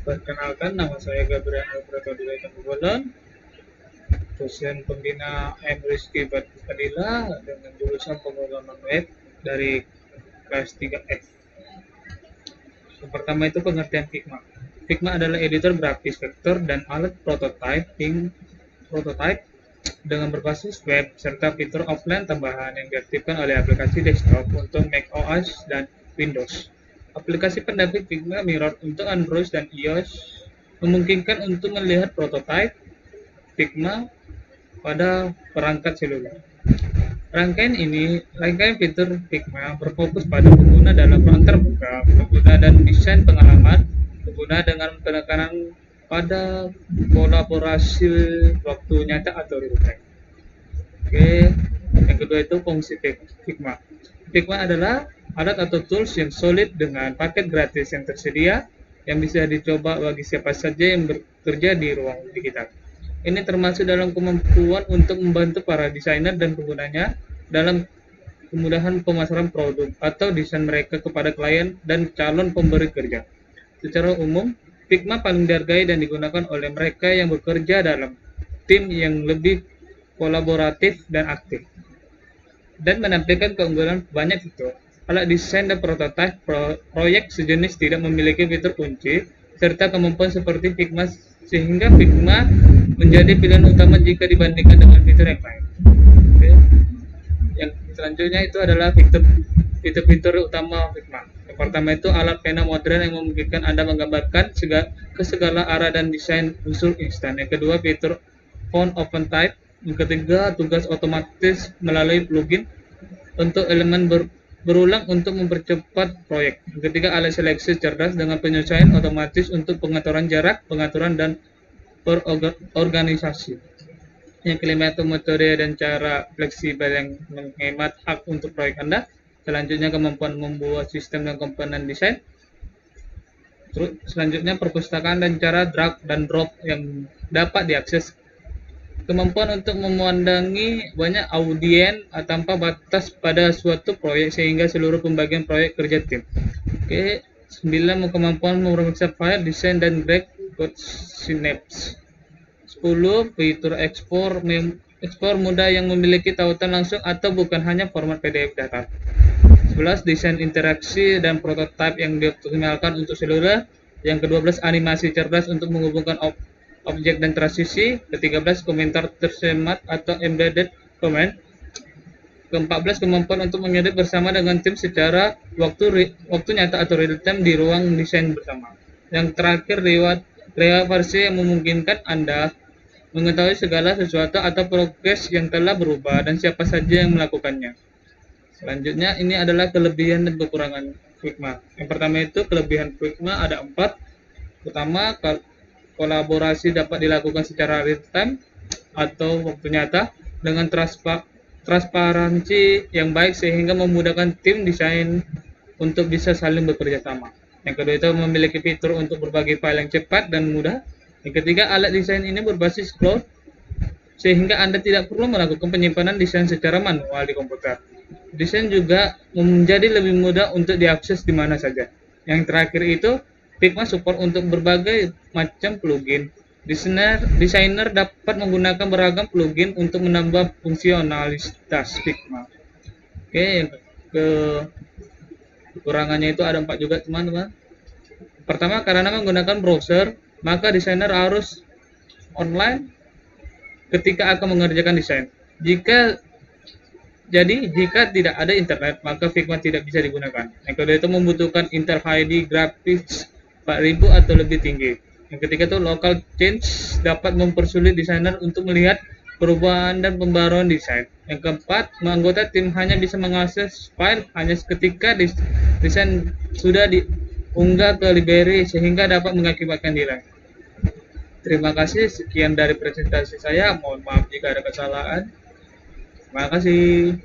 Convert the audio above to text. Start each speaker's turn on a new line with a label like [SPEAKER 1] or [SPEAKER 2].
[SPEAKER 1] Perkenalkan, nama saya Gabriel Alberto Dila Tambubolon, dosen pembina Rizky Badila dengan jurusan pemrograman web dari kelas 3F. Yang pertama itu pengertian Figma. Figma adalah editor grafis vektor dan alat prototype dengan berbasis web serta fitur offline tambahan yang diaktifkan oleh aplikasi desktop untuk Mac OS dan Windows. Aplikasi pendamping Figma Mirror untuk Android dan iOS memungkinkan untuk melihat prototipe Figma pada perangkat seluler. Rangkaian fitur Figma berfokus pada pengguna dalam ruang terbuka, pengguna dan desain pengalaman, pengguna dengan penekanan pada kolaborasi waktu nyata atau real time. Oke, yang kedua itu fungsi Figma. Figma adalah alat atau tools yang solid dengan paket gratis yang tersedia yang bisa dicoba bagi siapa saja yang bekerja di ruang digital. Ini termasuk dalam kemampuan untuk membantu para desainer dan penggunanya dalam kemudahan pemasaran produk atau desain mereka kepada klien dan calon pemberi kerja. Secara umum, Figma paling dihargai dan digunakan oleh mereka yang bekerja dalam tim yang lebih kolaboratif dan aktif, dan menampilkan keunggulan banyak fitur. Alat desain dan prototipe proyek sejenis tidak memiliki fitur kunci serta kemampuan seperti Figma, sehingga Figma menjadi pilihan utama jika dibandingkan dengan fitur yang lain. Oke. Yang selanjutnya itu adalah fitur-fitur utama Figma. Yang pertama itu alat pena modern yang memungkinkan Anda menggambarkan ke segala arah dan desain unsur instan. Yang kedua, fitur font open type. Yang ketiga, tugas otomatis melalui plugin untuk elemen berulang untuk mempercepat proyek. Yang ketiga, alat seleksi cerdas dengan penyesuaian otomatis untuk pengaturan jarak, pengaturan dan perorganisasi. Yang kelima itu metode dan cara fleksibel yang menghemat hak untuk proyek Anda. Selanjutnya, kemampuan membuat sistem dan komponen desain. Terus selanjutnya, perpustakaan dan cara drag dan drop yang dapat diakses. Kemampuan untuk memandangi banyak audien tanpa batas pada suatu proyek sehingga seluruh pembagian proyek kerja tim. Oke, 9, kemampuan memeriksa file, desain dan drag code synapse. 10, fitur ekspor mudah yang memiliki tautan langsung atau bukan hanya format PDF data. 11, desain interaksi dan prototipe yang dioptimalkan untuk seluler. Yang ke-12, animasi cerdas untuk menghubungkan objek dan transisi. Ke-13, komentar tersemat atau embedded comment. Ke-14, kemampuan untuk mengedit bersama dengan tim secara waktu nyata atau real time di ruang desain bersama. Yang terakhir, lewat versi yang memungkinkan Anda mengetahui segala sesuatu atau progres yang telah berubah dan siapa saja yang melakukannya. Selanjutnya, ini adalah kelebihan dan kekurangan Figma. Yang pertama itu kelebihan Figma ada 4. Pertama, kolaborasi dapat dilakukan secara real time atau waktu nyata dengan transparansi yang baik sehingga memudahkan tim desain untuk bisa saling bekerja sama. Yang kedua itu memiliki fitur untuk berbagi file yang cepat dan mudah. Yang ketiga, alat desain ini berbasis cloud sehingga Anda tidak perlu melakukan penyimpanan desain secara manual di komputer. Desain juga menjadi lebih mudah untuk diakses di mana saja. Yang terakhir itu, Figma support untuk berbagai macam plugin. Desainer dapat menggunakan beragam plugin untuk menambah fungsionalitas Figma. Oke, yang kekurangannya itu ada 4 juga, teman-teman. Pertama, karena menggunakan browser, maka desainer harus online ketika akan mengerjakan desain. Jika tidak ada internet, maka Figma tidak bisa digunakan. Yang kedua itu membutuhkan Intel HD grafis 4000 atau lebih tinggi. Yang ketiga itu local change dapat mempersulit desainer untuk melihat perubahan dan pembaruan desain. Yang keempat, anggota tim hanya bisa mengakses file hanya ketika desain sudah diunggah ke library sehingga dapat mengakibatkan delay. Terima kasih, sekian dari presentasi saya. Mohon maaf jika ada kesalahan. Terima kasih.